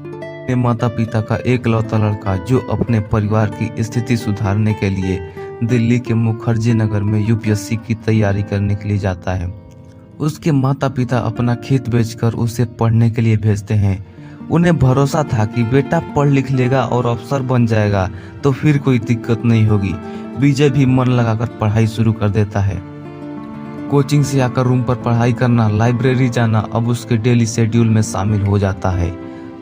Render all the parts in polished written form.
अपने माता पिता का एकलौता लड़का जो अपने परिवार की स्थिति सुधारने के लिए दिल्ली के मुखर्जी नगर में यूपीएससी की तैयारी करने के लिए जाता है। उसके माता पिता अपना खेत बेचकर उसे पढ़ने के लिए भेजते हैं। उन्हें भरोसा था कि बेटा पढ़ लिख लेगा और अफसर बन जाएगा तो फिर कोई दिक्कत नहीं होगी। विजय भी मन लगाकर पढ़ाई शुरू कर देता है। कोचिंग से आकर रूम पर पढ़ाई करना, लाइब्रेरी जाना अब उसके डेली शेड्यूल में शामिल हो जाता है।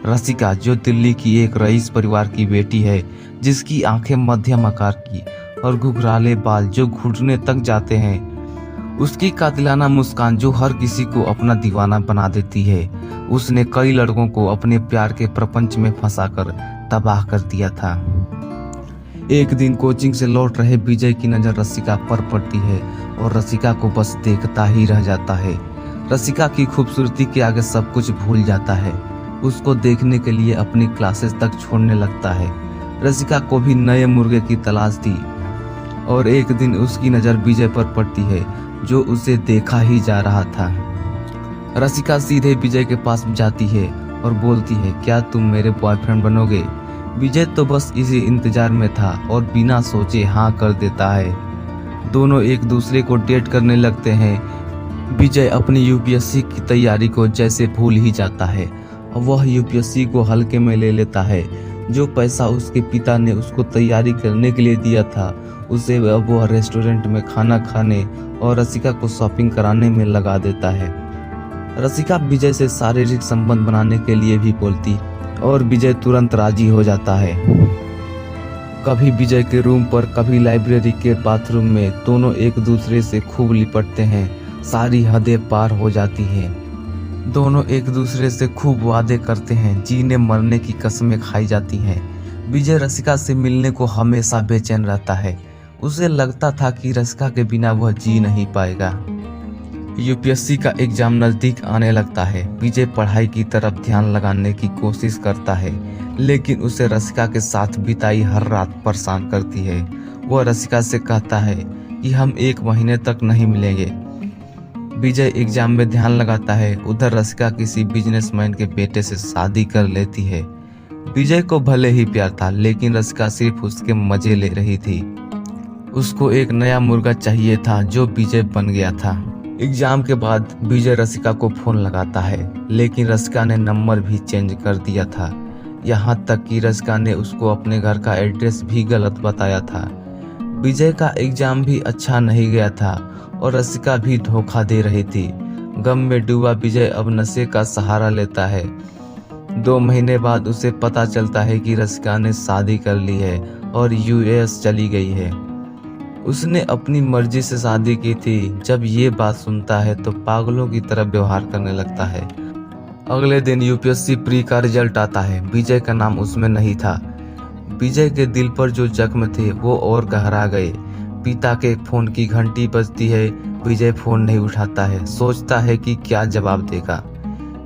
रसिका जो दिल्ली की एक रईस परिवार की बेटी है, जिसकी आंखें मध्यम आकार की और घुघराले बाल जो घुटने तक जाते हैं, उसकी कातिलाना मुस्कान जो हर किसी को अपना दीवाना बना देती है। उसने कई लड़कों को अपने प्यार के प्रपंच में फंसाकर तबाह कर दिया था। एक दिन कोचिंग से लौट रहे विजय की नजर रसिका पर पड़ती है और रसिका को बस देखता ही रह जाता है। रसिका की खूबसूरती के आगे सब कुछ भूल जाता है। उसको देखने के लिए अपनी क्लासेस तक छोड़ने लगता है। रसिका को भी नए मुर्गे की तलाश थी और एक दिन उसकी नज़र विजय पर पड़ती है जो उसे देखा ही जा रहा था। रसिका सीधे विजय के पास जाती है और बोलती है, क्या तुम मेरे बॉयफ्रेंड बनोगे? विजय तो बस इसी इंतजार में था और बिना सोचे हाँ कर देता है। दोनों एक दूसरे को डेट करने लगते हैं। विजय अपनी यूपीएससी की तैयारी को जैसे भूल ही जाता है। वह यूपीएससी को हल्के में ले लेता है। जो पैसा उसके पिता ने उसको तैयारी करने के लिए दिया था, उसे अब वह रेस्टोरेंट में खाना खाने और रसिका को शॉपिंग कराने में लगा देता है। रसिका विजय से शारीरिक संबंध बनाने के लिए भी बोलती और विजय तुरंत राजी हो जाता है। कभी विजय के रूम पर, कभी लाइब्रेरी के बाथरूम में दोनों एक दूसरे से खूब लिपटते हैं। सारी हदें पार हो जाती हैं। दोनों एक दूसरे से खूब वादे करते हैं। जीने मरने की कस्में खाई जाती हैं। विजय रसिका से मिलने को हमेशा बेचैन रहता है। उसे लगता था कि रसिका के बिना वह जी नहीं पाएगा। यूपीएससी का एग्जाम नज़दीक आने लगता है। विजय पढ़ाई की तरफ ध्यान लगाने की कोशिश करता है, लेकिन उसे रसिका के साथ बिताई हर रात परेशान करती है। वह रसिका से कहता है कि हम 1 महीने तक नहीं मिलेंगे। विजय एग्जाम में ध्यान लगाता है। उधर रसिका किसी बिजनेसमैन के बेटे से शादी कर लेती है। विजय को भले ही प्यार था, लेकिन रसिका सिर्फ उसके मजे ले रही थी। उसको एक नया मुर्गा चाहिए था जो विजय बन गया था। एग्जाम के बाद विजय रसिका को फोन लगाता है, लेकिन रसिका ने नंबर भी चेंज कर दिया था। यहाँ तक कि रसिका ने उसको अपने घर का एड्रेस भी गलत बताया था। विजय का एग्जाम भी अच्छा नहीं गया था और रसिका भी धोखा दे रही थी। गम में डूबा विजय अब नशे का सहारा लेता है। 2 महीने बाद उसे पता चलता है कि रसिका ने शादी कर ली है और यूएस चली गई है। उसने अपनी मर्जी से शादी की थी। जब ये बात सुनता है तो पागलों की तरह व्यवहार करने लगता है। अगले दिन यूपीएससी प्री का रिजल्ट आता है। विजय का नाम उसमें नहीं था। विजय के दिल पर जो जख्म थे वो और गहरा गए। पिता के फोन की घंटी बजती है। विजय फोन नहीं उठाता है। सोचता है कि क्या जवाब देगा।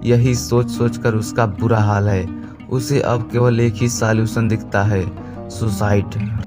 यही सोच सोचकर उसका बुरा हाल है। उसे अब केवल एक ही सॉल्यूशन दिखता है, सुसाइड।